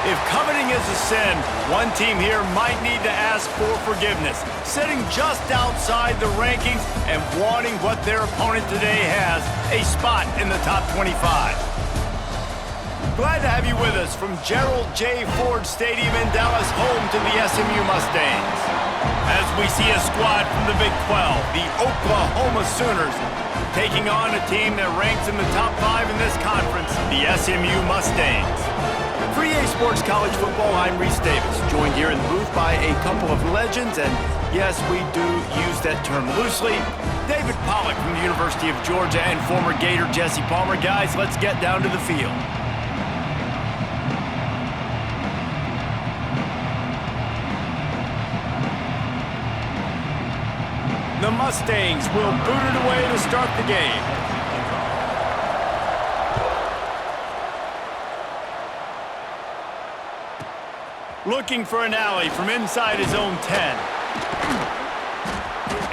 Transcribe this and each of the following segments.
If coveting is a sin, one team here might need to ask for forgiveness, sitting just outside the rankings and wanting what their opponent today has, a spot in the top 25. Glad to have you with us from Gerald J. Ford Stadium in Dallas, home to the SMU Mustangs. As we see a squad from the Big 12, the Oklahoma Sooners, taking on a team that ranks in the top 5 in this conference, the SMU Mustangs. For EA Sports College Football, I'm Reese Davis, joined here in the booth by a couple of legends, and yes, we do use that term loosely. David Pollack from the University of Georgia and former Gator Jesse Palmer. Guys, let's get down to the field. The Mustangs will boot it away to start the game. Looking for an alley from inside his own 10.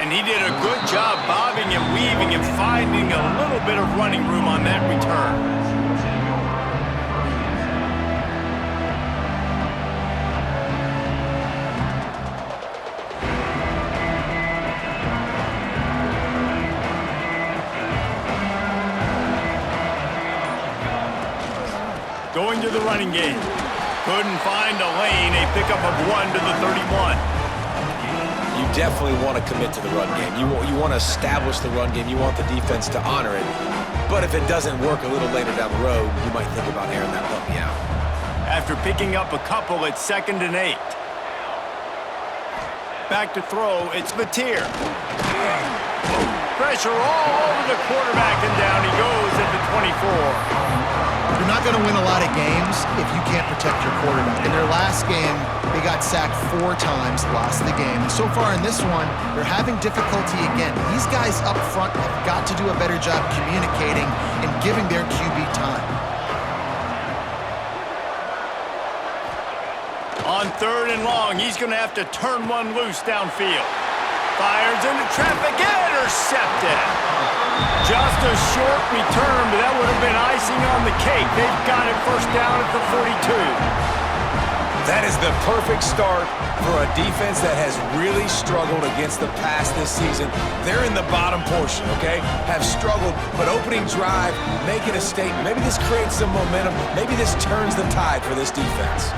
And he did a good job bobbing and weaving and finding a little bit of running room on that return. Going to the running game. Couldn't find a lane, a pickup of 1 to the 31. You definitely want to commit to the run game. You want to establish the run game. You want the defense to honor it. But if it doesn't work a little later down the road, you might think about airing that puppy out. After picking up a couple, it's 2nd and 8. Back to throw, it's Mateer. Pressure all over the quarterback, and down he goes at the 24. You're not going to win a lot of games if you can't protect your quarterback. In their last game, they got sacked 4 times, lost the game. And so far in this one, they're having difficulty again. These guys up front have got to do a better job communicating and giving their QB time. On 3rd and long, he's going to have to turn one loose downfield. Fires into traffic, intercepted. Just a short return, but that would have been icing on the cake. They've got it first down at the 42. That is the perfect start for a defense that has really struggled against the pass this season. They're in the bottom portion, okay? Have struggled, but opening drive, making a statement. Maybe this creates some momentum. Maybe this turns the tide for this defense.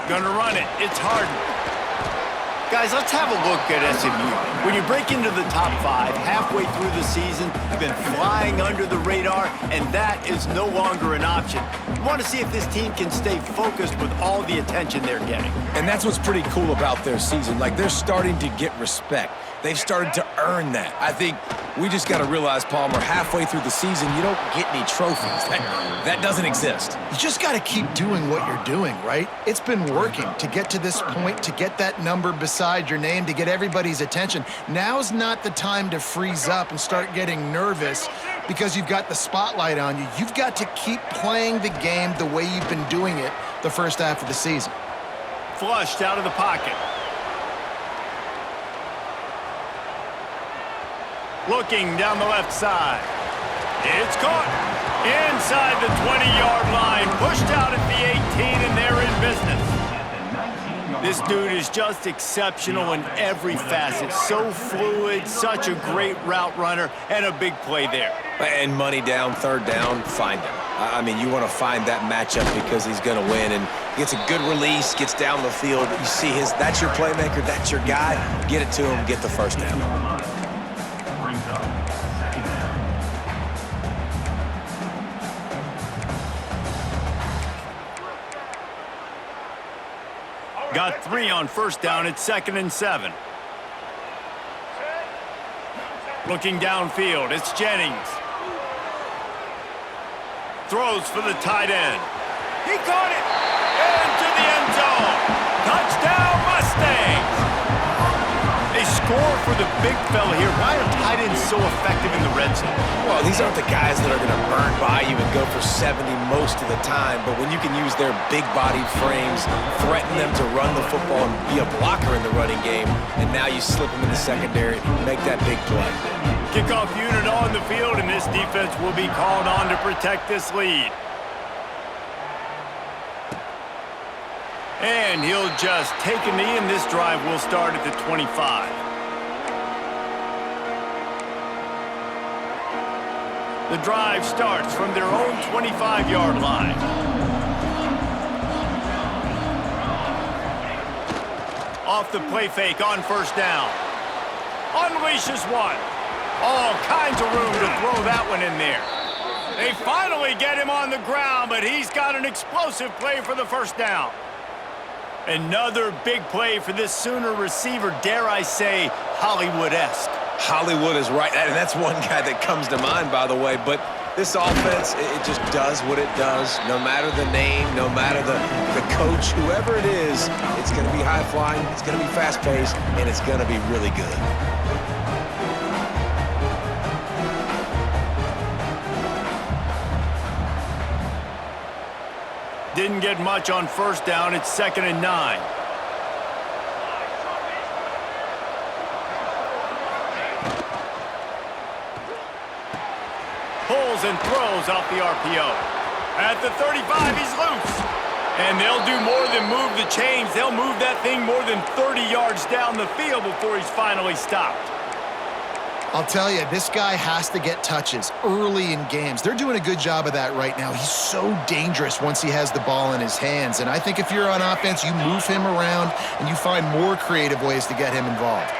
Gonna run it. It's Harden. Guys, let's have a look at SMU. When you break into the top 5 halfway through the season, you've been flying under the radar, and that is no longer an option. You want to see if this team can stay focused with all the attention they're getting. And that's what's pretty cool about their season. Like, they're starting to get respect. They've started to earn that. I think we just got to realize, Palmer, halfway through the season, you don't get any trophies. That doesn't exist. You just got to keep doing what you're doing, right? It's been working to get to this point, to get that number beside your name, to get everybody's attention. Now's not the time to freeze up and start getting nervous because you've got the spotlight on you. You've got to keep playing the game the way you've been doing it the first half of the season. Flushed out of the pocket. Looking down the left side. It's caught inside the 20-yard line. Pushed out at the 18, and they're in business. This dude is just exceptional in every facet. So fluid, such a great route runner, and a big play there. And money down, 3rd down, find him. I mean, you want to find that matchup because he's going to win. And gets a good release, gets down the field. You see that's your playmaker, that's your guy. Get it to him, get the first down. Got 3 on first down. It's 2nd and 7. Looking downfield, it's Jennings. Throws for the tight end. He caught it! Into the end zone. Touchdown, Mustangs! They score for the big fella here. Why are tight ends so effective in the red zone? Well, these aren't the guys that are going to burn by you and go for 70 most of the time, but when you can use their big-bodied frames, threaten them to run the football and be a blocker in the running game, and now you slip them in the secondary, make that big play. Kickoff unit on the field, and this defense will be called on to protect this lead. And he'll just take a knee, and this drive will start at the 25. The drive starts from their own 25-yard line. Off the play fake on first down. Unleashes one. All kinds of room to throw that one in there. They finally get him on the ground, but he's got an explosive play for the first down. Another big play for this Sooner receiver, dare I say, Hollywood-esque. Hollywood is right, and that's one guy that comes to mind, by the way, but this offense, it just does what it does. No matter the name, no matter the coach, whoever it is, it's going to be high-flying, it's going to be fast-paced, and it's going to be really good. Didn't get much on first down. It's 2nd and 9. Pulls and throws off the RPO. At the 35, he's loose. And they'll do more than move the chains. They'll move that thing more than 30 yards down the field before he's finally stopped. I'll tell you, this guy has to get touches early in games. They're doing a good job of that right now. He's so dangerous once he has the ball in his hands. And I think if you're on offense, you move him around and you find more creative ways to get him involved.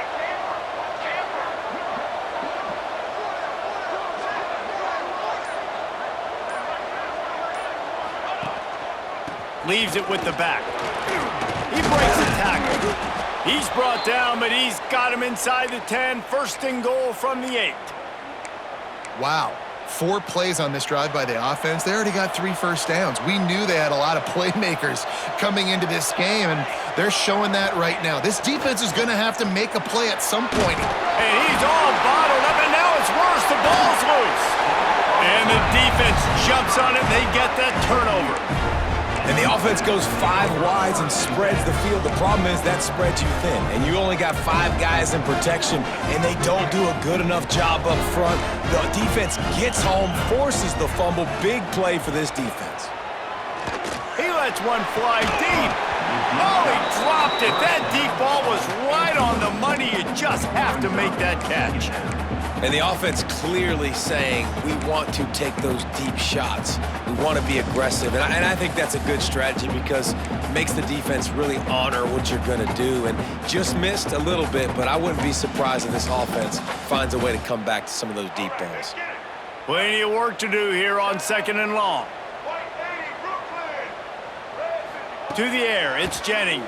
Leaves it with the back. He breaks the tackle. He's brought down, but he's got him inside the 10. 1st and goal from the 8. Wow. 4 plays on this drive by the offense. They already got 3 first downs. We knew they had a lot of playmakers coming into this game, and they're showing that right now. This defense is going to have to make a play at some point. And he's all bottled up, and now it's worse. The ball's loose. And the defense jumps on it. They get that turnover. And the offense goes 5 wides and spreads the field. The problem is that spreads you thin, and you only got 5 guys in protection, and they don't do a good enough job up front. The defense gets home, forces the fumble. Big play for this defense. He lets one fly deep. Oh, he dropped it. That deep ball was right on the money. You just have to make that catch. And the offense clearly saying, we want to take those deep shots. We want to be aggressive. And I think that's a good strategy because it makes the defense really honor what you're going to do. And just missed a little bit, but I wouldn't be surprised if this offense finds a way to come back to some of those deep balls. Plenty of work to do here on 2nd and long. To the air, it's Jennings.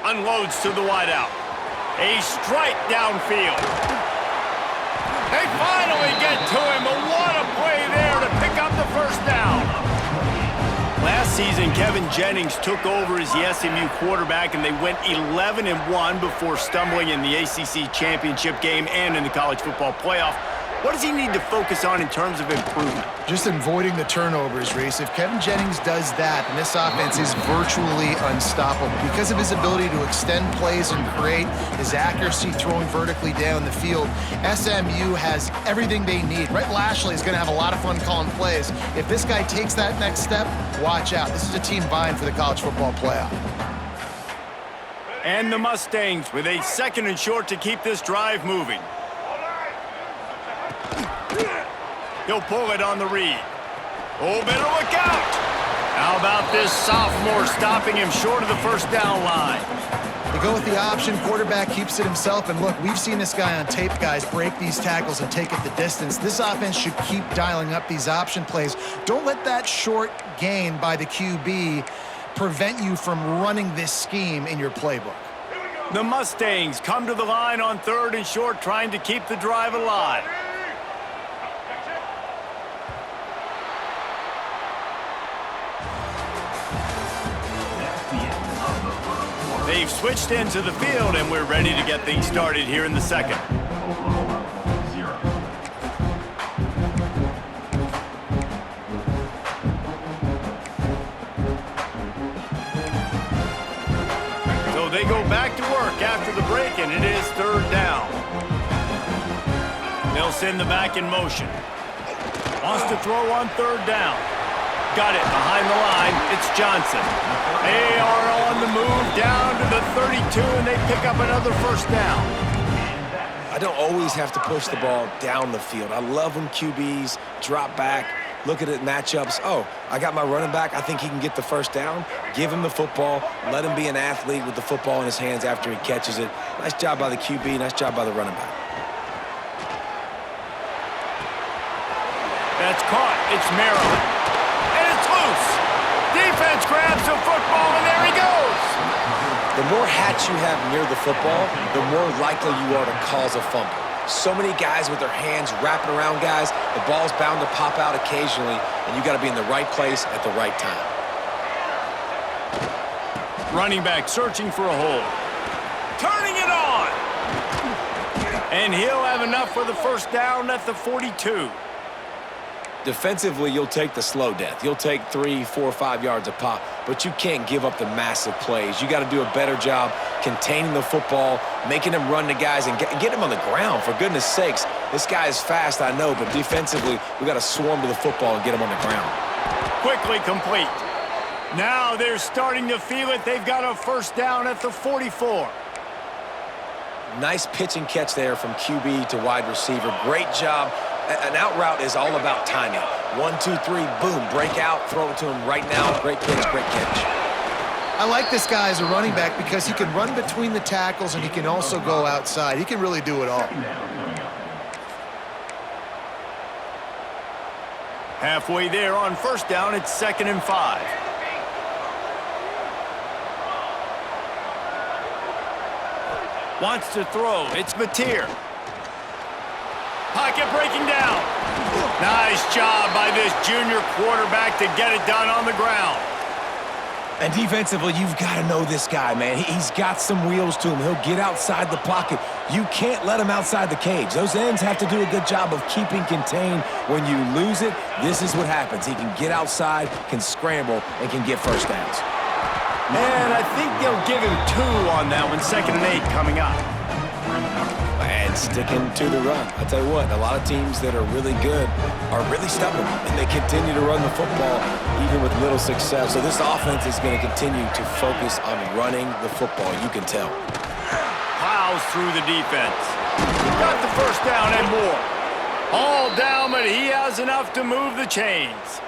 Unloads to the wideout. A strike downfield. They finally get to him, but what a play there to pick up the first down. Last season, Kevin Jennings took over as the SMU quarterback, and they went 11-1 before stumbling in the ACC championship game and in the college football playoff. What does he need to focus on in terms of improvement? Just avoiding the turnovers, Reese. If Kevin Jennings does that, then this offense is virtually unstoppable because of his ability to extend plays and create, his accuracy throwing vertically down the field. SMU has everything they need. Brett Lashley is going to have a lot of fun calling plays. If this guy takes that next step, watch out. This is a team vying for the college football playoff. And the Mustangs with a 2nd and short to keep this drive moving. He'll pull it on the read. Oh, better look out. How about this sophomore stopping him short of the first down line? They go with the option. Quarterback keeps it himself. And look, we've seen this guy on tape, guys, break these tackles and take it the distance. This offense should keep dialing up these option plays. Don't let that short gain by the QB prevent you from running this scheme in your playbook. The Mustangs come to the line on 3rd and short, trying to keep the drive alive. They've switched into the field, and we're ready to get things started here in the second. So they go back to work after the break, and it is third down. They'll send the back in motion. Wants to throw on third down. Got it behind the line. It's Johnson. They are on the move down to the 32, and they pick up another first down. I don't always have to push the ball down the field. I love when QBs drop back, look at it matchups. Oh, I got my running back. I think he can get the first down. Give him the football. Let him be an athlete with the football in his hands after he catches it. Nice job by the QB. Nice job by the running back. That's caught. It's Maryland. And it's loose. Defense grabs the football, and there he goes. The more hats you have near the football, the more likely you are to cause a fumble. So many guys with their hands wrapping around guys, the ball's bound to pop out occasionally, and you got to be in the right place at the right time. Running back searching for a hole. Turning it on. And he'll have enough for the first down at the 42. Defensively, you'll take the slow death. You'll take 3, 4, 5 yards a pop, but you can't give up the massive plays. You got to do a better job containing the football, making them run to guys, and get him on the ground. For goodness sakes, this guy is fast, I know, but defensively, we got to swarm to the football and get him on the ground. Quickly complete. Now they're starting to feel it. They've got a first down at the 44. Nice pitch and catch there from QB to wide receiver. Great job. An out route is all about timing. 1, 2, 3, boom, break out, throw it to him right now. Great pitch, great catch. I like this guy as a running back because he can run between the tackles and he can also go outside. He can really do it all. Halfway there on first down, it's 2nd and 5. Wants to throw. It's Mateer. Pocket breaking down. Nice job by this junior quarterback to get it done on the ground. And defensively, you've got to know this guy, man. He's got some wheels to him. He'll get outside the pocket. You can't let him outside the cage. Those ends have to do a good job of keeping contained. When you lose it, this is what happens. He can get outside, can scramble, and can get first downs. And I think they'll give him 2 on that one. 2nd and 8 coming up. And sticking to the run. I tell you what, a lot of teams that are really good are really stubborn, and they continue to run the football even with little success. So this offense is going to continue to focus on running the football. You can tell. Plows through the defense. Got the first down and more. All down, but he has enough to move the chains.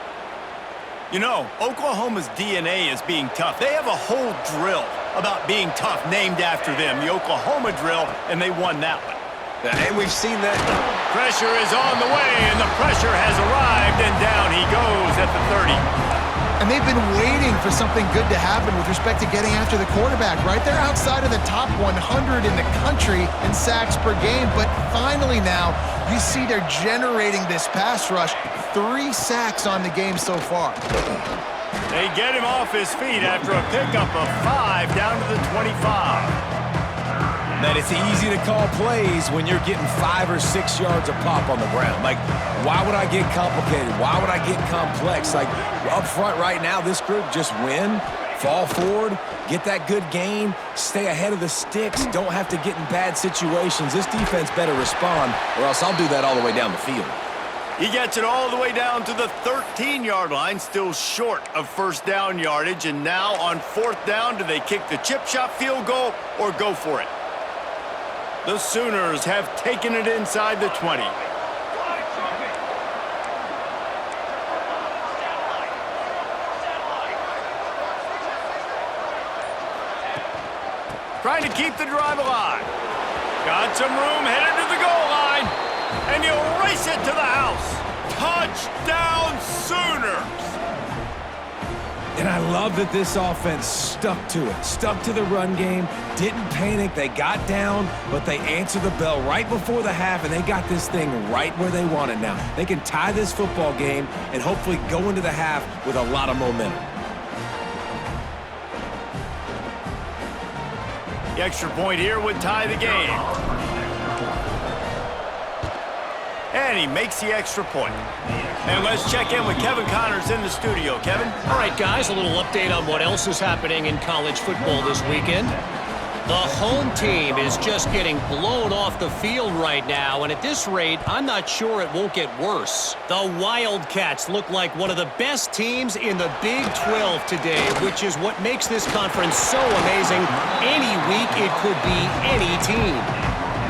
You know, Oklahoma's DNA is being tough. They have a whole drill about being tough named after them, the Oklahoma drill, and they won that one. And we've seen that. Pressure is on the way, and the pressure has arrived, and down he goes at the 30. And they've been waiting for something good to happen with respect to getting after the quarterback, right? They're outside of the top 100 in the country in sacks per game, but finally now you see they're generating this pass rush. 3 sacks on the game so far. They get him off his feet after a pickup of 5 down to the 25. That it's easy to call plays when you're getting 5 or 6 yards a pop on the ground. Like, why would I get complicated? Why would I get complex? Like, up front right now, this group just win, fall forward, get that good gain, stay ahead of the sticks, don't have to get in bad situations. This defense better respond, or else I'll do that all the way down the field. He gets it all the way down to the 13-yard line, still short of first down yardage. And now on 4th down, do they kick the chip shot field goal or go for it? The Sooners have taken it inside the 20. Trying to keep the drive alive. Got some room, headed to the goal line. And he'll race it to the house. Touchdown, Sooners! And I love that this offense stuck to it, stuck to the run game, didn't panic. They got down, but they answered the bell right before the half, and they got this thing right where they want it now. They can tie this football game and hopefully go into the half with a lot of momentum. The extra point here would tie the game. And he makes the extra point. And let's check in with Kevin Connors in the studio. Kevin? All right, guys, a little update on what else is happening in college football this weekend. The home team is just getting blown off the field right now, and at this rate, I'm not sure it won't get worse. The Wildcats look like one of the best teams in the Big 12 today, which is what makes this conference so amazing. Any week, it could be any team.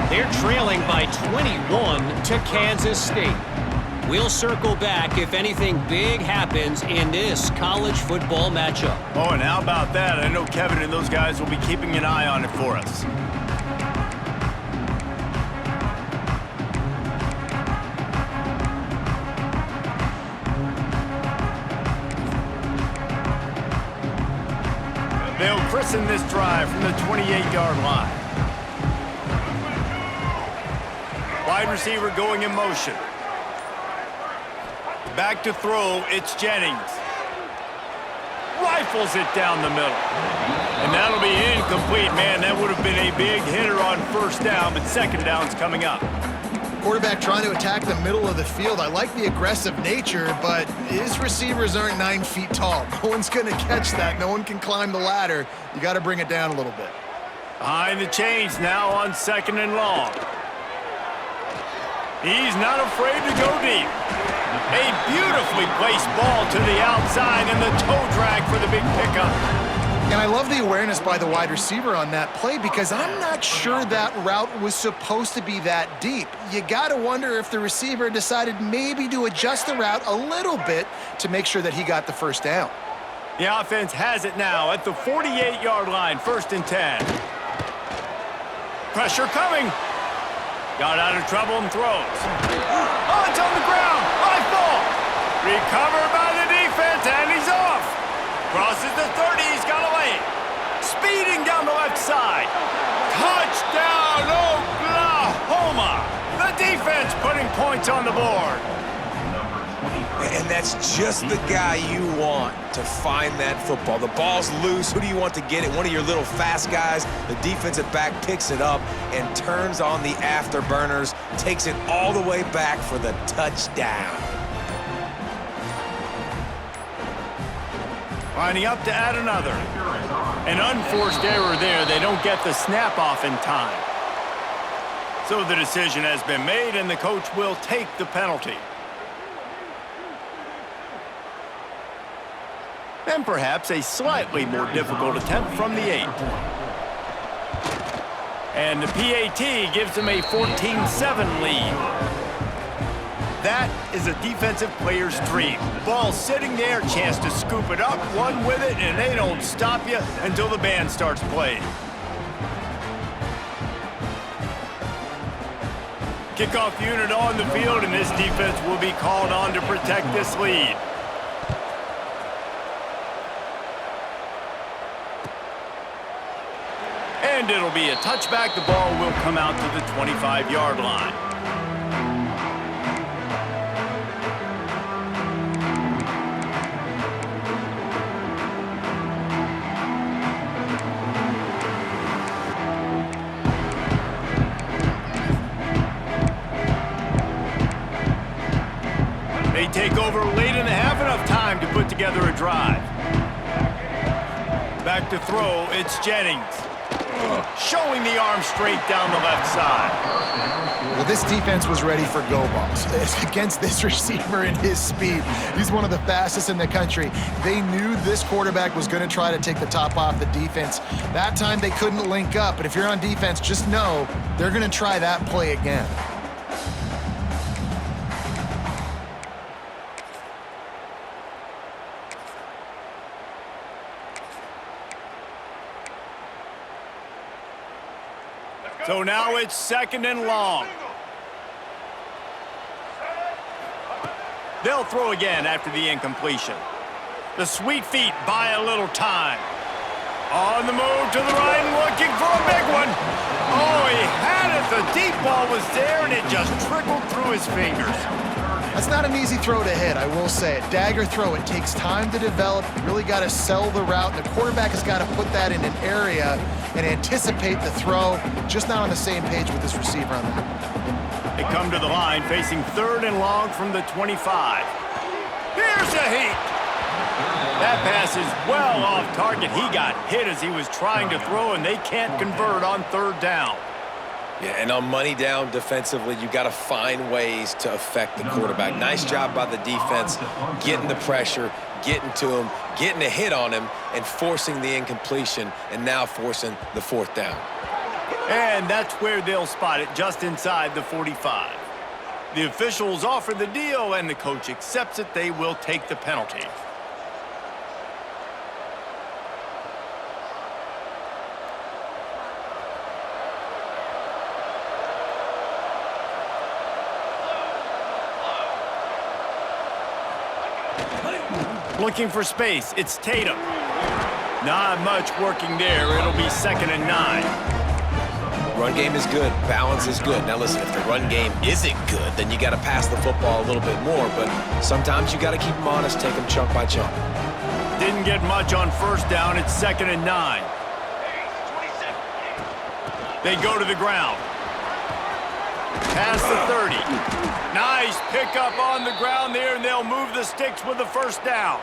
They're trailing by 21 to Kansas State. We'll circle back if anything big happens in this college football matchup. Oh, and how about that? I know Kevin and those guys will be keeping an eye on it for us. They'll christen this drive from the 28-yard line. Wide receiver going in motion. Back to throw, it's Jennings. Rifles it down the middle. And that'll be incomplete. Man, that would have been a big hitter on first down, but second down's coming up. Quarterback trying to attack the middle of the field. I like the aggressive nature, but his receivers aren't 9 feet tall. No one's going to catch that. No one can climb the ladder. You got to bring it down a little bit. Behind the chains now on second and long. He's not afraid to go deep. A beautifully placed ball to the outside and the toe drag for the big pickup. And I love the awareness by the wide receiver on that play because I'm not sure that route was supposed to be that deep. You got to wonder if the receiver decided maybe to adjust the route a little bit to make sure that he got the first down. The offense has it now at the 48-yard line, 1st and 10. Pressure coming. Got out of trouble and throws. Oh, it's on the ground. High ball. Recovered by the defense, and he's off. Crosses the 30. He's got a lane. Speeding down the left side. Touchdown, Oklahoma. The defense putting points on the board. And that's just the guy you want to find that football. The ball's loose. Who do you want to get it? One of your little fast guys. The defensive back picks it up and turns on the afterburners, takes it all the way back for the touchdown. Lining up to add another. An unforced error there. They don't get the snap off in time. So the decision has been made, and the coach will take the penalty. And perhaps a slightly more difficult attempt from the 8. And the PAT gives them a 14-7 lead. That is a defensive player's dream. Ball sitting there, chance to scoop it up, run with it, and they don't stop you until the band starts playing. Kickoff unit on the field, and this defense will be called on to protect this lead. And it'll be a touchback. The ball will come out to the 25-yard line. They take over late in the half, enough time to put together a drive. Back to throw, it's Jennings. Showing the arm straight down the left side. Well, this defense was ready for go balls. Against this receiver and his speed, he's one of the fastest in the country. They knew this quarterback was going to try to take the top off the defense. That time they couldn't link up, but if you're on defense, just know they're going to try that play again. So now it's 2nd and long. They'll throw again after the incompletion. The sweet feet buy a little time. On the move to the right and looking for a big one. Oh, he had it. The deep ball was there, and it just trickled through his fingers. That's not an easy throw to hit, I will say it. Dagger throw, it takes time to develop. You really got to sell the route, and the quarterback has got to put that in an area and anticipate the throw. Just not on the same page with this receiver on that. They come to the line facing 3rd and long from the 25. Here's a heat. That pass is well off target. He got hit as he was trying to throw, and they can't convert on 3rd down. Yeah, and on money down defensively, you got to find ways to affect the quarterback. Nice job by the defense, getting the pressure, getting to him, getting a hit on him, and forcing the incompletion, and now forcing the 4th down. And that's where they'll spot it, just inside the 45. The officials offer the deal, and the coach accepts it. They will take the penalty. Looking for space, it's Tatum. Not much working there. It'll be 2nd and 9. Run game is good. Balance is good. Now listen, if the run game isn't good, then you got to pass the football a little bit more. But sometimes you got to keep them honest, take them chunk by chunk. Didn't get much on 1st down. It's 2nd and 9. They go to the ground. Past the 30. Nice pickup on the ground there, and they'll move the sticks with the 1st down.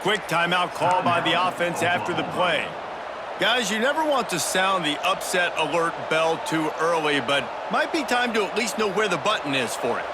Quick timeout call by the offense after the play. Guys, you never want to sound the upset alert bell too early, but might be time to at least know where the button is for it.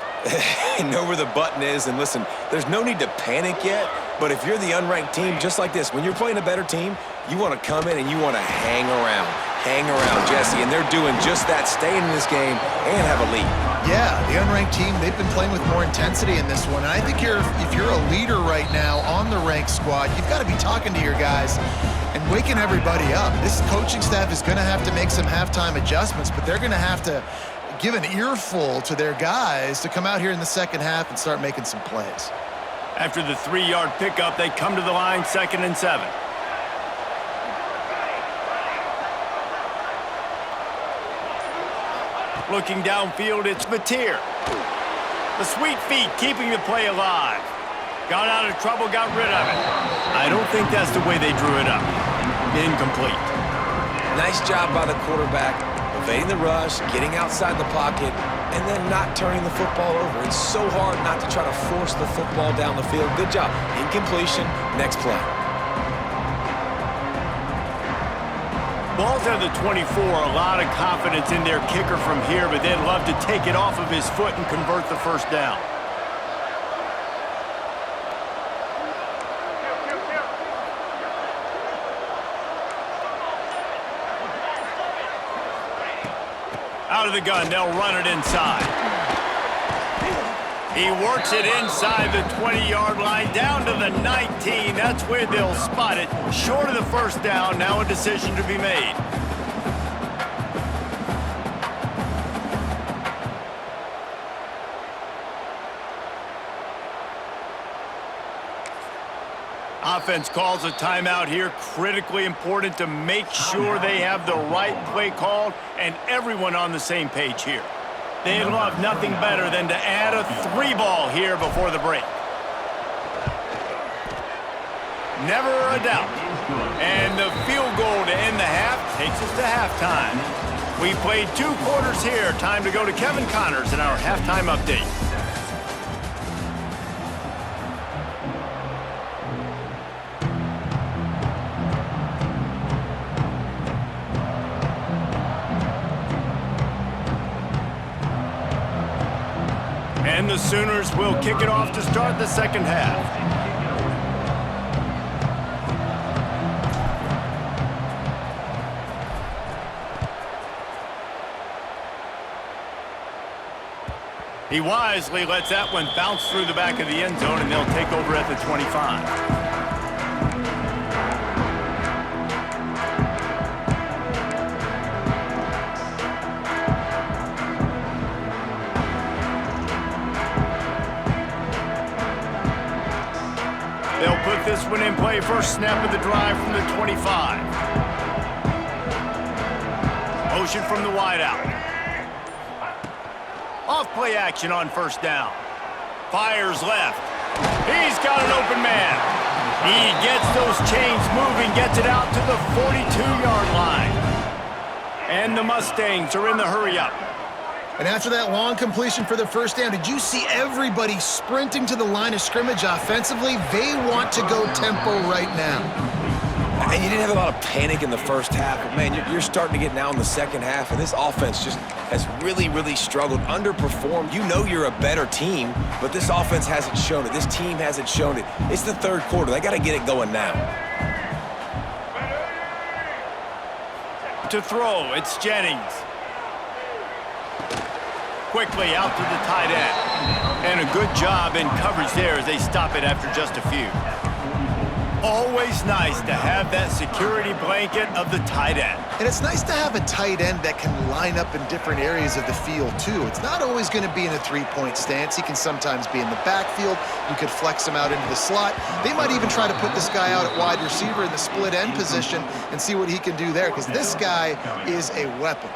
Know where the button is, and listen, there's no need to panic yet, but if you're the unranked team, just like this, when you're playing a better team, you want to come in and you want to hang around. Hang around, Jesse, and they're doing just that, staying in this game and have a lead. Yeah, the unranked team, they've been playing with more intensity in this one. And I think if you're a leader right now on the ranked squad, you've got to be talking to your guys and waking everybody up. This coaching staff is going to have to make some halftime adjustments, but they're going to have to give an earful to their guys to come out here in the 2nd half and start making some plays. After the 3-yard pickup, they come to the line 2nd and 7. Looking downfield, it's Mateer. The sweet feet keeping the play alive. Got out of trouble, got rid of it. I don't think that's the way they drew it up. Incomplete. Nice job by the quarterback, evading the rush, getting outside the pocket, and then not turning the football over. It's so hard not to try to force the football down the field. Good job. Incompletion, next play. Ball's at the 24, a lot of confidence in their kicker from here, but they'd love to take it off of his foot and convert the 1st down. Out of the gun, they'll run it inside. He works it inside the 20-yard line, down to the 19. That's where they'll spot it. Short of the 1st down, now a decision to be made. Offense calls a timeout here. Critically important to make sure they have the right play called and everyone on the same page here. They'd love nothing better than to add a 3-ball here before the break. Never a doubt. And the field goal to end the half takes us to halftime. We played 2 quarters here. Time to go to Kevin Connors in our halftime update. And the Sooners will kick it off to start the 2nd half. He wisely lets that one bounce through the back of the end zone, and they'll take over at the 25. They'll put this one in play. First snap of the drive from the 25. Motion from the wideout. Off play action on 1st down. Fires left. He's got an open man. He gets those chains moving, gets it out to the 42-yard line. And the Mustangs are in the hurry-up. And after that long completion for the first down, did you see everybody sprinting to the line of scrimmage offensively? They want to go tempo right now. And you didn't have a lot of panic in the first half, but man, you're starting to get now in the second half, and this offense just has really, really struggled, underperformed. You know you're a better team, but this offense hasn't shown it. This team hasn't shown it. It's the third quarter. They got to get it going now. To throw, it's Jennings. Quickly out to the tight end. And a good job in coverage there as they stop it after just a few. Always nice to have that security blanket of the tight end. And it's nice to have a tight end that can line up in different areas of the field, too. It's not always going to be in a three-point stance. He can sometimes be in the backfield. You could flex him out into the slot. They might even try to put this guy out at wide receiver in the split end position and see what he can do there, because this guy is a weapon.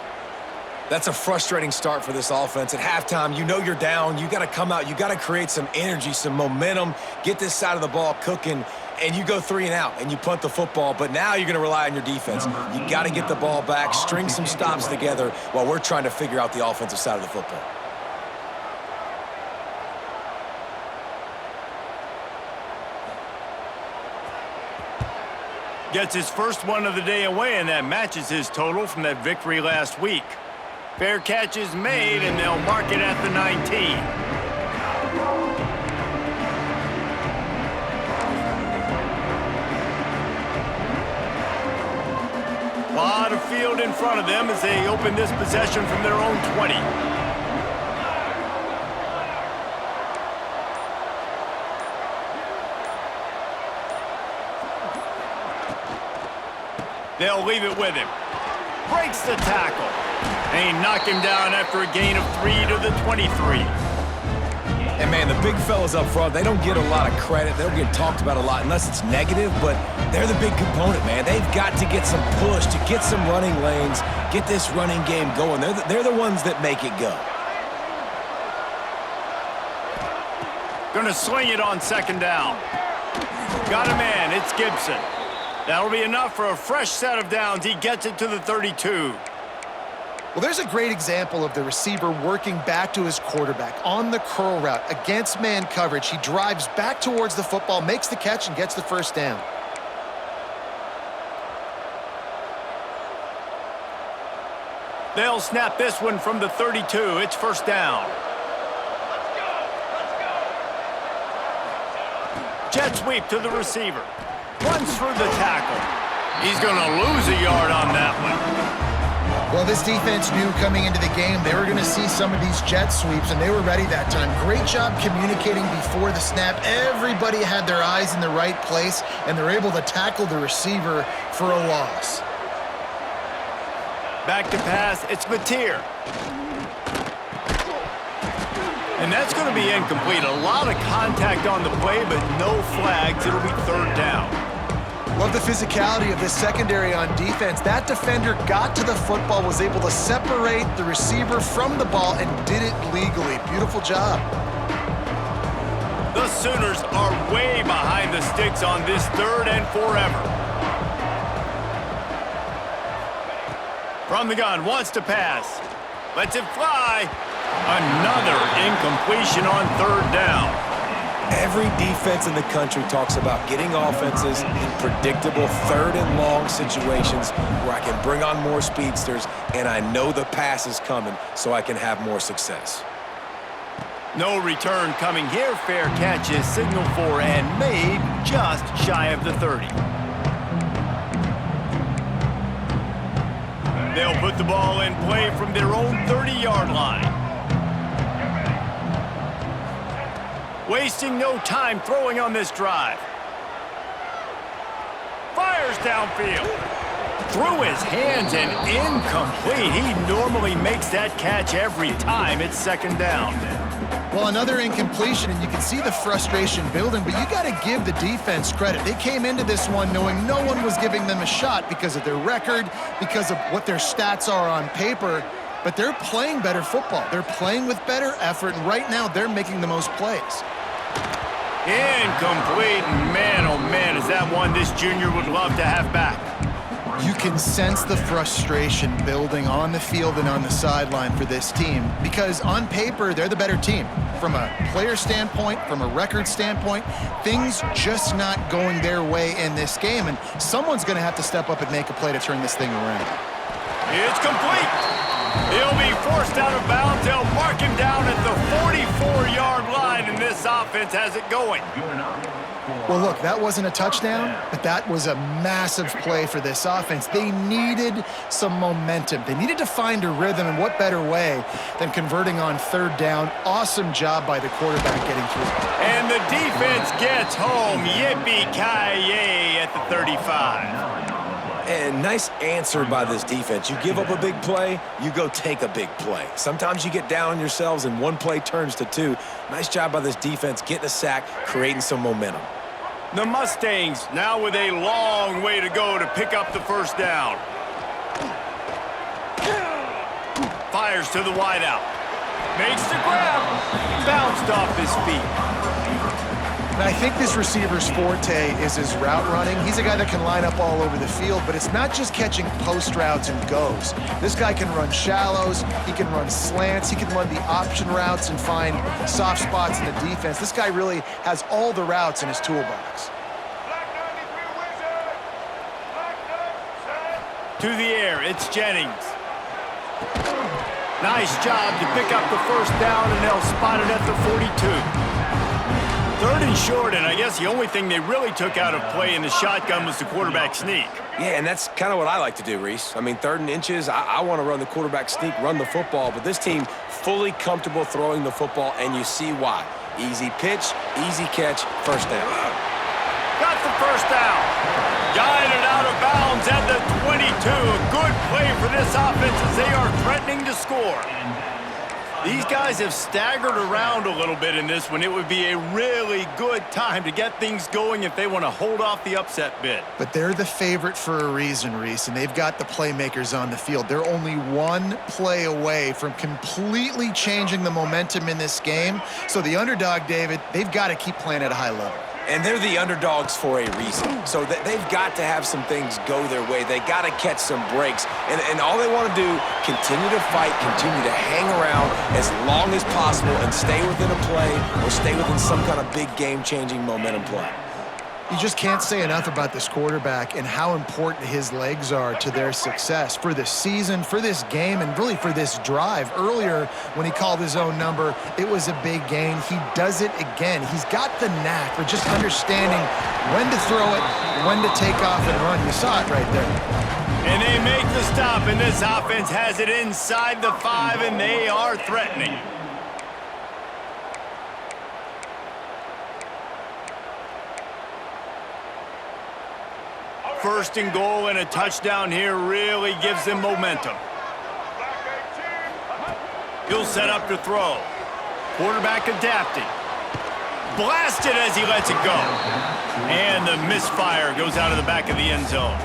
That's a frustrating start for this offense. At halftime, you know you're down. You got to come out. You got to create some energy, some momentum, get this side of the ball cooking, and you go 3 and out, and you punt the football. But now you're going to rely on your defense. You got to get the ball back, string some stops together while we're trying to figure out the offensive side of the football. Gets his first one of the day away, and that matches his total from that victory last week. Fair catch is made, and they'll mark it at the 19. A lot of field in front of them as they open this possession from their own 20. They'll leave it with him. Breaks the tackle. They knock him down after a gain of 3 to the 23. And, man, the big fellas up front, they don't get a lot of credit. They don't get talked about a lot unless it's negative, but they're the big component, man. They've got to get some push, to get some running lanes, get this running game going. They're the ones that make it go. Gonna sling it on second down. Got a man. It's Gibson. That'll be enough for a fresh set of downs. He gets it to the 32. Well, there's a great example of the receiver working back to his quarterback on the curl route against man coverage. He drives back towards the football, makes the catch, and gets the first down. They'll snap this one from the 32. It's first down. Jet sweep to the receiver. Runs through the tackle. He's going to lose a yard on that one. Well, this defense knew coming into the game they were going to see some of these jet sweeps, and they were ready that time. Great job communicating before the snap. Everybody had their eyes in the right place, and they're able to tackle the receiver for a loss. Back to pass, it's Mateer. And that's going to be incomplete. A lot of contact on the play, but no flags. It'll be third down. Love the physicality of this secondary on defense. That defender got to the football, was able to separate the receiver from the ball, and did it legally. Beautiful job. The Sooners are way behind the sticks on this third and forever. From the gun, wants to pass. Lets it fly. Another incompletion on third down. Every defense in the country talks about getting offenses in predictable third and long situations where I can bring on more speedsters and I know the pass is coming so I can have more success. No return coming here. Fair catch is signaled for and made just shy of the 30. They'll put the ball in play from their own 30-yard line. Wasting no time throwing on this drive. Fires downfield. Through his hands and incomplete. He normally makes that catch every time. It's second down. Well, another incompletion, and you can see the frustration building, but you got to give the defense credit. They came into this one knowing no one was giving them a shot because of their record, because of what their stats are on paper. but they're playing better football. They're playing with better effort, and right now they're making the most plays. Incomplete. Man, oh man, is that one this junior would love to have back. You can sense the frustration building on the field and on the sideline for this team because on paper, they're the better team. From a player standpoint, from a record standpoint, things just not going their way in this game, and someone's going to have to step up and make a play to turn this thing around. It's complete. He'll be forced out of bounds. They'll mark him down at the 44-yard line, and this offense has it going. Well, look, that wasn't a touchdown, but that was a massive play for this offense. They needed some momentum. They needed to find a rhythm, and what better way than converting on third down. Awesome job by the quarterback getting through. And the defense gets home. Yippee-ki-yay at the 35. And nice answer by this defense. You give up a big play, you go take a big play. Sometimes you get down on yourselves and one play turns to two. Nice job by this defense getting a sack, creating some momentum. The Mustangs now with a long way to go to pick up the first down. Fires to the wideout. Makes the grab. Bounced off his feet. And I think this receiver's forte is his route running. He's a guy that can line up all over the field, but it's not just catching post routes and goes. This guy can run shallows, he can run slants, he can run the option routes and find soft spots in the defense. This guy really has all the routes in his toolbox. To the air, it's Jennings. Nice job to pick up the first down, and they'll spot it at the 42. Third and short, and I guess the only thing they really took out of play in the shotgun was the quarterback sneak. Yeah, and that's kind of what I like to do, Reese. I mean, 3rd and inches, I want to run the quarterback sneak, run the football, but this team fully comfortable throwing the football, and you see why. Easy pitch, easy catch, first down. Got the first down. Guided out of bounds at the 22. A good play for this offense as they are threatening to score. These guys have staggered around a little bit in this one. It would be a really good time to get things going if they want to hold off the upset bid. But they're the favorite for a reason, Reese, and they've got the playmakers on the field. They're only one play away from completely changing the momentum in this game. So the underdog, David, they've got to keep playing at a high level. And they're the underdogs for a reason. So they've got to have some things go their way. They got to catch some breaks. And all they want to do, continue to fight, continue to hang around as long as possible and stay within a play or stay within some kind of big game-changing momentum play. You just can't say enough about this quarterback and how important his legs are to their success for this season, for this game, and really for this drive. Earlier, when he called his own number, it was a big gain. He does it again. He's got the knack for just understanding when to throw it, when to take off and run. You saw it right there. And they make the stop, and this offense has it inside the 5, and they are threatening. First and goal and a touchdown here really gives them momentum. He'll set up to throw. Quarterback adapting. Blasted as he lets it go. And the misfire goes out of the back of the end zone.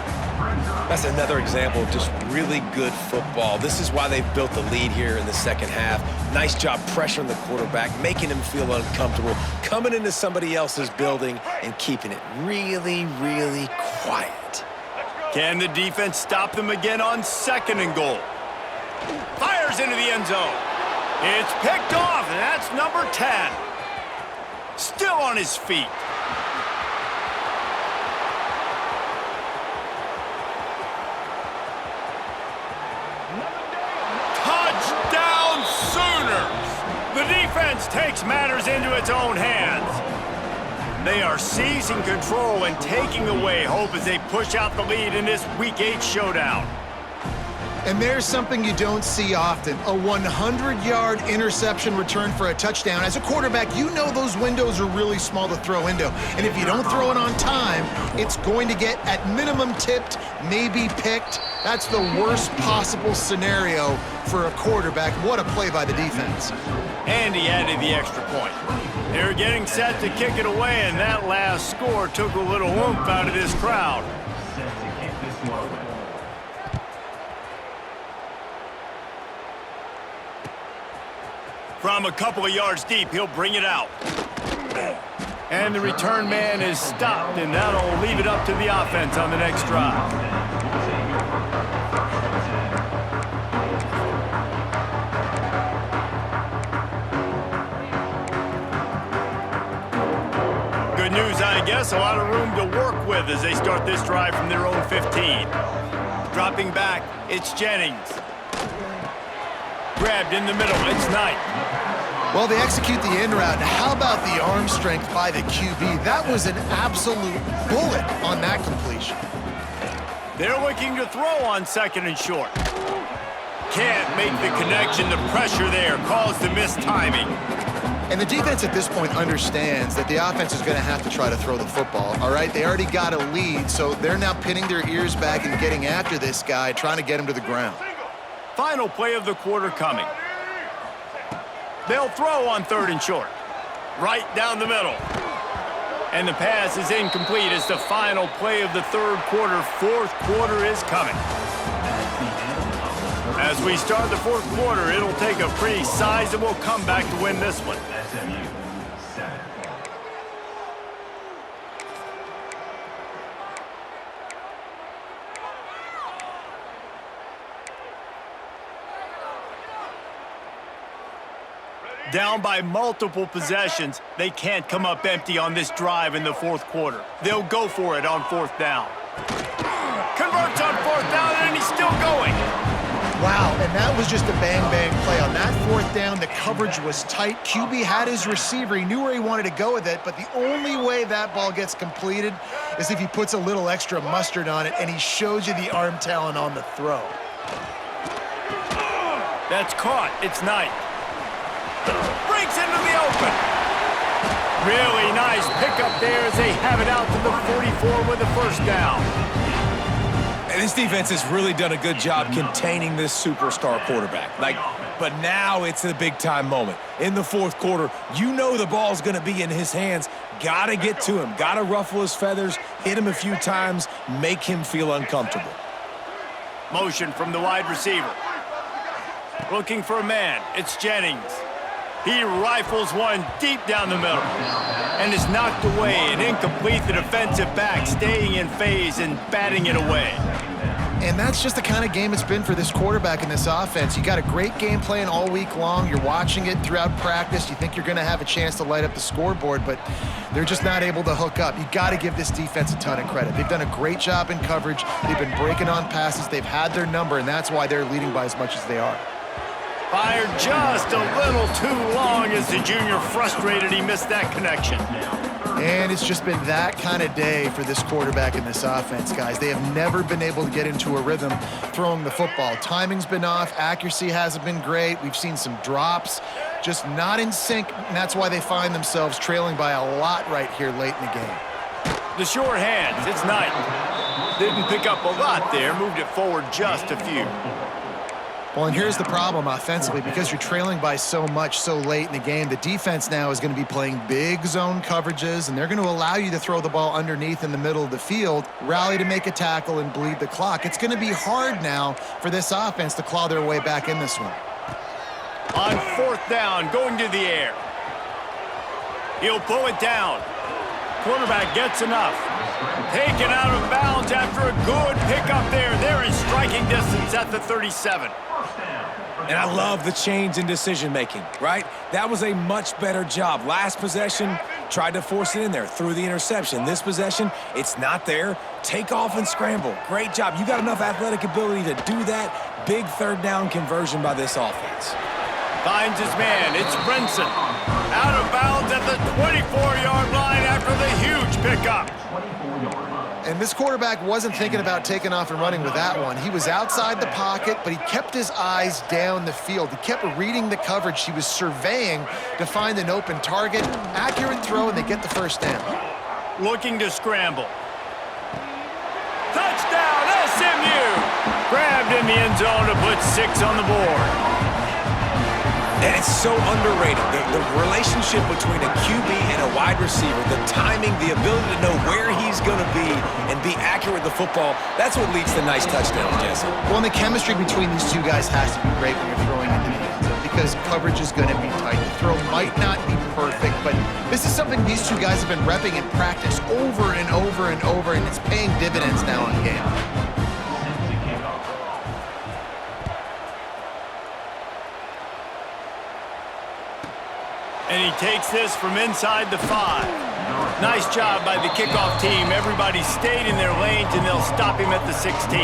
That's another example of just really good football. This is why they've built the lead here in the second half. Nice job pressuring the quarterback, making him feel uncomfortable, coming into somebody else's building and keeping it really, really quiet. Can the defense stop them again on second and goal? Fires into the end zone. It's picked off, and that's number 10. Still on his feet. Touchdown Sooners! The defense takes matters into its own hands. They are seizing control and taking away hope as they push out the lead in this Week 8 showdown. And there's something you don't see often, a 100-yard interception return for a touchdown. As a quarterback, you know those windows are really small to throw into. And if you don't throw it on time, it's going to get at minimum tipped, maybe picked. That's the worst possible scenario for a quarterback. What a play by the defense. And he added the extra point. They're getting set to kick it away, and that last score took a little oomph out of this crowd. From a couple of yards deep, he'll bring it out. And the return man is stopped, and that'll leave it up to the offense on the next drive. Good news, I guess. A lot of room to work with as they start this drive from their own 15. Dropping back, it's Jennings. Grabbed in the middle, it's Knight. Well, they execute the end route. Now, how about the arm strength by the QB? That was an absolute bullet on that completion. They're looking to throw on second and short. Can't make the connection. The pressure there caused the missed timing. And the defense at this point understands that the offense is going to have to try to throw the football, all right? They already got a lead, so they're now pinning their ears back and getting after this guy, trying to get him to the ground. Final play of the quarter coming. They'll throw on third and short. Right down the middle. And the pass is incomplete as the final play of the third quarter. Fourth quarter is coming. As we start the fourth quarter, it'll take a pretty sizable comeback to win this one. Down by multiple possessions, they can't come up empty on this drive in the fourth quarter. They'll go for it on fourth down. Converts on fourth down, and he's still going. Wow, and that was just a bang-bang play. On that fourth down, the coverage was tight. QB had his receiver. He knew where he wanted to go with it, but the only way that ball gets completed is if he puts a little extra mustard on it, and he shows you the arm talent on the throw. That's caught. It's Knight. Breaks into the open. Really nice pickup there as they have it out to the 44 with the first down. And this defense has really done a good job containing this superstar quarterback. But now it's a big-time moment. In the fourth quarter, you know the ball's going to be in his hands. Got to get to him. Got to ruffle his feathers, hit him a few times, make him feel uncomfortable. Motion from the wide receiver. Looking for a man. It's Jennings. He rifles one deep down the middle and is knocked away and incomplete. The defensive back staying in phase and batting it away. And that's just the kind of game it's been for this quarterback in this offense. You got a great game plan all week long. You're watching it throughout practice. You think you're going to have a chance to light up the scoreboard, but they're just not able to hook up. You got to give this defense a ton of credit. They've done a great job in coverage. They've been breaking on passes. They've had their number, and that's why they're leading by as much as they are. Fired just a little too long as the junior frustrated he missed that connection. And it's just been that kind of day for this quarterback in this offense, guys. They have never been able to get into a rhythm throwing the football. Timing's been off. Accuracy hasn't been great. We've seen some drops, just not in sync, and that's why they find themselves trailing by a lot right here late in the game. The short hands, it's Knight. Didn't pick up a lot there, moved it forward just a few. Well, and here's the problem offensively. Because you're trailing by so much so late in the game, the defense now is going to be playing big zone coverages, and they're going to allow you to throw the ball underneath in the middle of the field, rally to make a tackle, and bleed the clock. It's going to be hard now for this offense to claw their way back in this one. On fourth down, going to the air. He'll pull it down. Quarterback gets enough. Taken out of bounds after a good pickup there. They're in striking distance at the 37. And I love the change in decision-making, right? That was a much better job. Last possession, tried to force it in there, threw the interception. This possession, it's not there. Take off and scramble. Great job. You got enough athletic ability to do that. Big third down conversion by this offense. Finds his man. It's Brinson. Out of bounds at the 24-yard line after the huge pickup. And this quarterback wasn't thinking about taking off and running with that one. He was outside the pocket, but he kept his eyes down the field. He kept reading the coverage. He was surveying to find an open target. Accurate throw, and they get the first down. Looking to scramble. Touchdown, SMU! Grabbed in the end zone to put 6 on the board. And it's so underrated. The relationship between a QB and a wide receiver, the timing, the ability to know where he's going to be and be accurate with the football, that's what leads to nice touchdowns, Jesse. Well, and the chemistry between these two guys has to be great when you're throwing into the end zone. because coverage is going to be tight. The throw might not be perfect, but this is something these two guys have been repping in practice over and over and over, and it's paying dividends now in game. And he takes this from inside the 5. Nice job by the kickoff team. Everybody stayed in their lanes, and they'll stop him at the 16.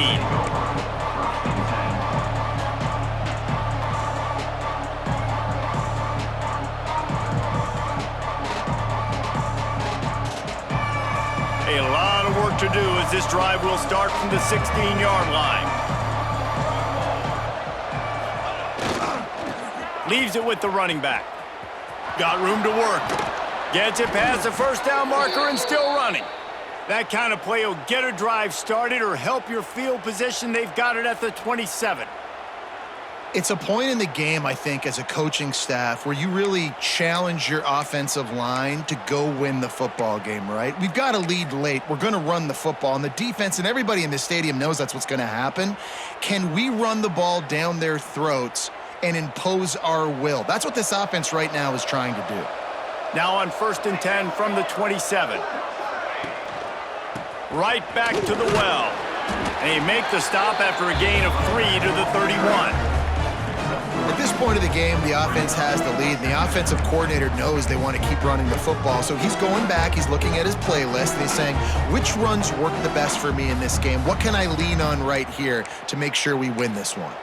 A lot of work to do as this drive will start from the 16-yard line. Leaves it with the running back. Got room to work. Gets it past the first down marker and still running. That kind of play will get a drive started or help your field position. They've got it at the 27. It's a point in the game, I think, as a coaching staff where you really challenge your offensive line to go win the football game, right? We've got to lead late. We're going to run the football, and the defense and everybody in the stadium knows that's what's going to happen. Can we run the ball down their throats and impose our will? That's what this offense right now is trying to do. Now on 1st and 10 from the 27. Right back to the well. And he make the stop after a gain of 3 to the 31. At this point of the game, the offense has the lead, and the offensive coordinator knows they want to keep running the football. So he's going back, he's looking at his playlist, and he's saying, which runs work the best for me in this game? What can I lean on right here to make sure we win this one?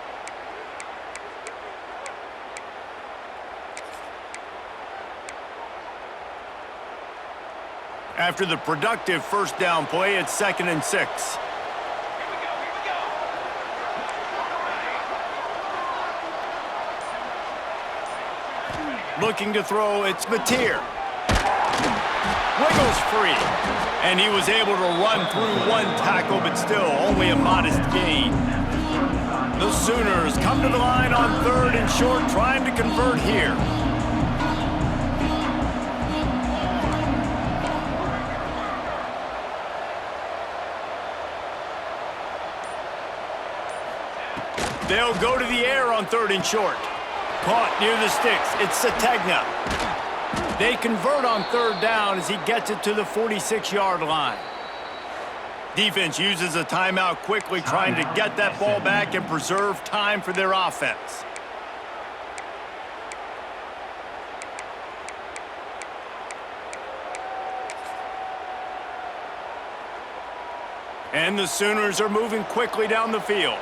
After the productive first down play, it's 2nd and 6. Looking to throw, it's Mateer. Wiggles free. And he was able to run through one tackle, but still only a modest gain. The Sooners come to the line on 3rd and short, trying to convert here. They'll go to the air on 3rd and short. Caught near the sticks. It's Sategna. They convert on 3rd down as he gets it to the 46-yard line. Defense uses a timeout quickly, trying to get that ball back and preserve time for their offense. And the Sooners are moving quickly down the field.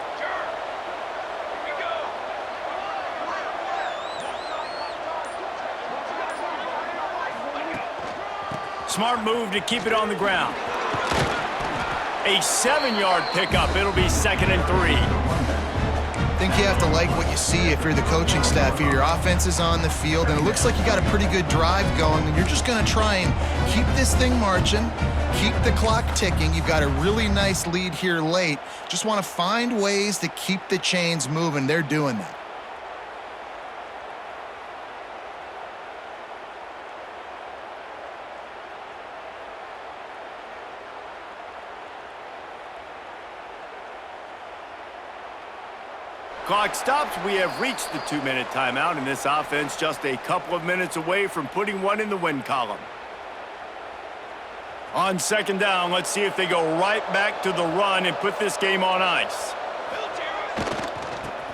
Smart move to keep it on the ground. A 7-yard pickup. It'll be 2nd and 3. I think you have to like what you see if you're the coaching staff here. Your offense is on the field, and it looks like you got a pretty good drive going, and you're just going to try and keep this thing marching, keep the clock ticking. You've got a really nice lead here late. Just want to find ways to keep the chains moving. They're doing that. Clock stops. We have reached the 2-minute timeout, and this offense just a couple of minutes away from putting one in the win column. On 2nd down, let's see if they go right back to the run and put this game on ice.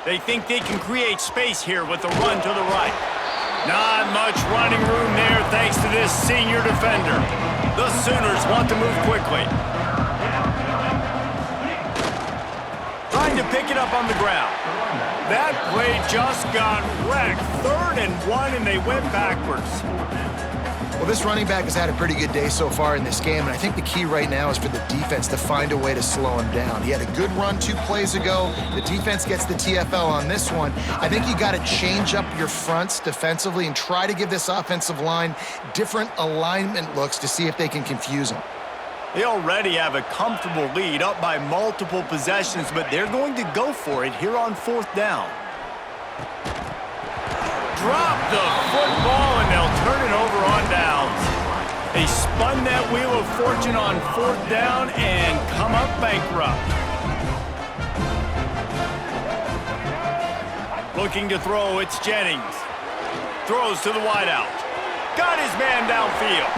They think they can create space here with the run to the right. Not much running room there thanks to this senior defender. The Sooners want to move quickly. Trying to pick it up on the ground. That play just got wrecked. 3rd and 1, and they went backwards. Well, this running back has had a pretty good day so far in this game, and I think the key right now is for the defense to find a way to slow him down. He had a good run 2 plays ago. The defense gets the TFL on this one. I think you got to change up your fronts defensively and try to give this offensive line different alignment looks to see if they can confuse him. They already have a comfortable lead, up by multiple possessions, but they're going to go for it here on 4th down. Drop the football, and they'll turn it over on downs. They spun that wheel of fortune on 4th down and come up bankrupt. Looking to throw, it's Jennings. Throws to the wideout. Got his man downfield.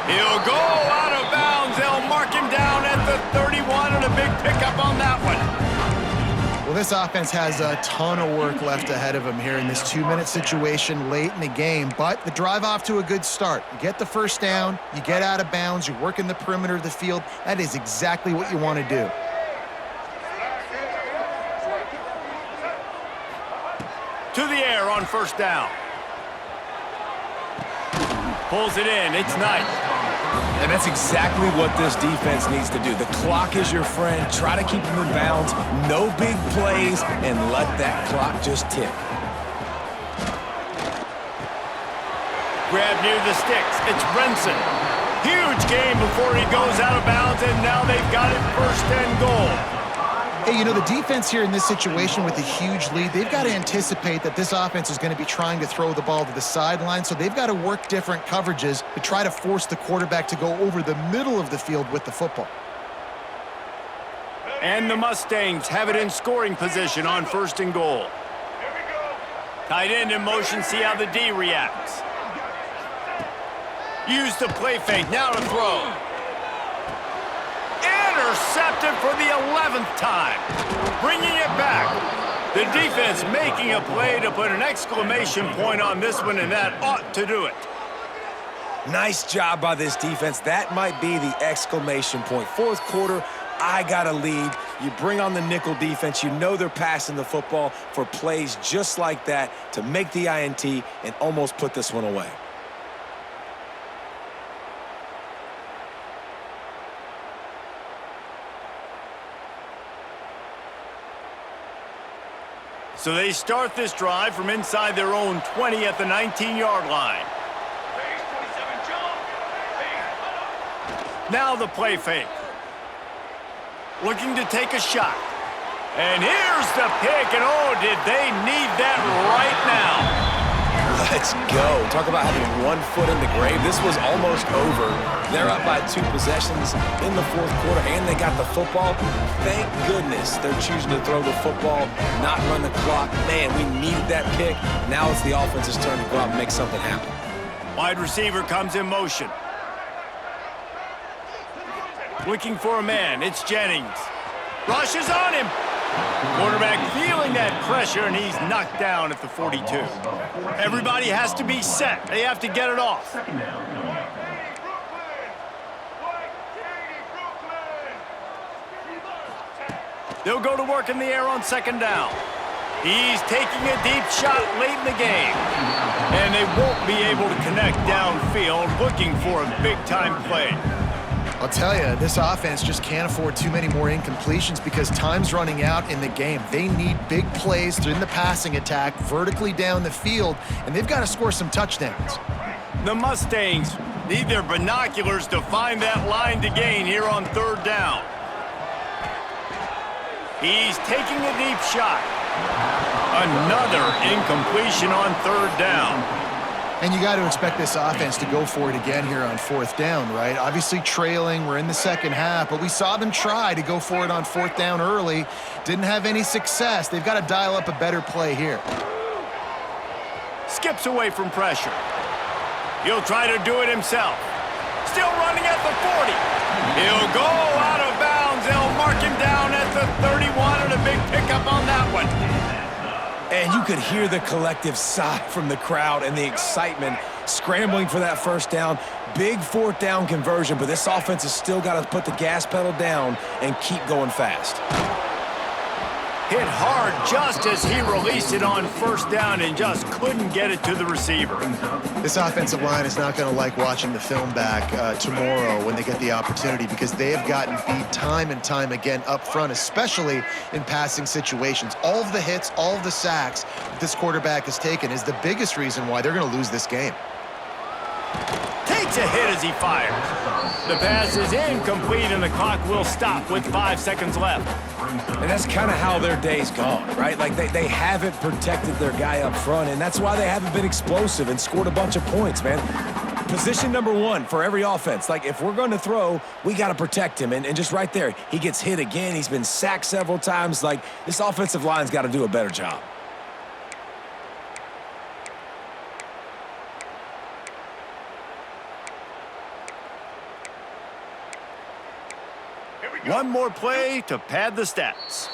He'll go out of bounds. They'll mark him down at the 31 and a big pickup on that one. Well, this offense has a ton of work left ahead of them here in this 2-minute situation late in the game, but the drive off to a good start. You get the first down, you get out of bounds, you work in the perimeter of the field. That is exactly what you want to do. To the air on first down. Pulls it in. It's Knight. And that's exactly what this defense needs to do. The clock is your friend. Try to keep them in bounds. No big plays, and let that clock just tick. Grab near the sticks. It's Brenson. Huge game before he goes out of bounds, and now they've got it first and goal. Hey, you know, the defense here in this situation with a huge lead, they've got to anticipate that this offense is going to be trying to throw the ball to the sideline, so they've got to work different coverages to try to force the quarterback to go over the middle of the field with the football. And the Mustangs have it in scoring position on first and goal. Tight end in motion, see how the D reacts. Use the play fake, now to throw. Intercepted for the 11th time. Bringing it back. The defense making a play to put an exclamation point on this one, and that ought to do it. Nice job by this defense. That might be the exclamation point. Fourth quarter, I got a lead. You bring on the nickel defense. You know they're passing the football for plays just like that to make the INT and almost put this one away. So they start this drive from inside their own 20 at the 19-yard line. Now the play fake. Looking to take a shot. And here's the pick, and oh, did they need that right now. Let's go. Talk about having one foot in the grave. This was almost over. They're up by 2 possessions in the fourth quarter, and they got the football. Thank goodness they're choosing to throw the football, not run the clock. Man, we needed that pick. Now it's the offense's turn to go out and make something happen. Wide receiver comes in motion. Looking for a man. It's Jennings. Rushes on him. Quarterback feeling that pressure, and he's knocked down at the 42. Everybody has to be set. They have to get it off. They'll go to work in the air on second down. He's taking a deep shot late in the game. And they won't be able to connect downfield, looking for a big-time play. I'll tell you, this offense just can't afford too many more incompletions because time's running out in the game. They need big plays in the passing attack, vertically down the field, and they've got to score some touchdowns. The Mustangs need their binoculars to find that line to gain here on third down. He's taking a deep shot. Another incompletion on third down. And you got to expect this offense to go for it again here on fourth down, right? Obviously trailing, we're in the second half, but we saw them try to go for it on fourth down early. Didn't have any success. They've got to dial up a better play here. Skips away from pressure. He'll try to do it himself. Still running at the 40. He'll go out of bounds. They'll mark him down at the 31 and a big pickup on that one. And you could hear the collective sigh from the crowd and the excitement scrambling for that first down. Big fourth down conversion, but this offense has still got to put the gas pedal down and keep going fast. Hit hard just as he released it on first down and just couldn't get it to the receiver. This offensive line is not going to like watching the film back tomorrow when they get the opportunity because they have gotten beat time and time again up front, especially in passing situations. All of the hits, all of the sacks this quarterback has taken is the biggest reason why they're going to lose this game. Takes a hit as he fires. The pass is incomplete and the clock will stop with 5 seconds left. And that's kind of how their day's gone, right? Like they haven't protected their guy up front, and that's why they haven't been explosive and scored a bunch of points, man. Position number one for every offense. Like, if we're going to throw, we got to protect him. And just right there, he gets hit again. He's been sacked several times. Like, this offensive line's got to do a better job. One more play to pad the stats.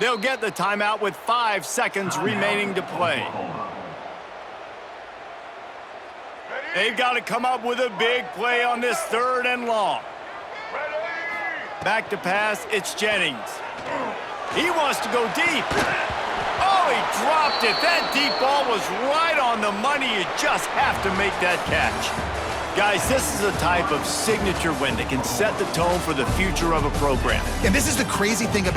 They'll get the timeout with 5 seconds remaining to play. They've got to come up with a big play on this 3rd and long. Back to pass, it's Jennings. He wants to go deep. Oh, he dropped it. That deep ball was right on the money. You just have to make that catch. Guys, this is a type of signature win that can set the tone for the future of a program. And this is the crazy thing about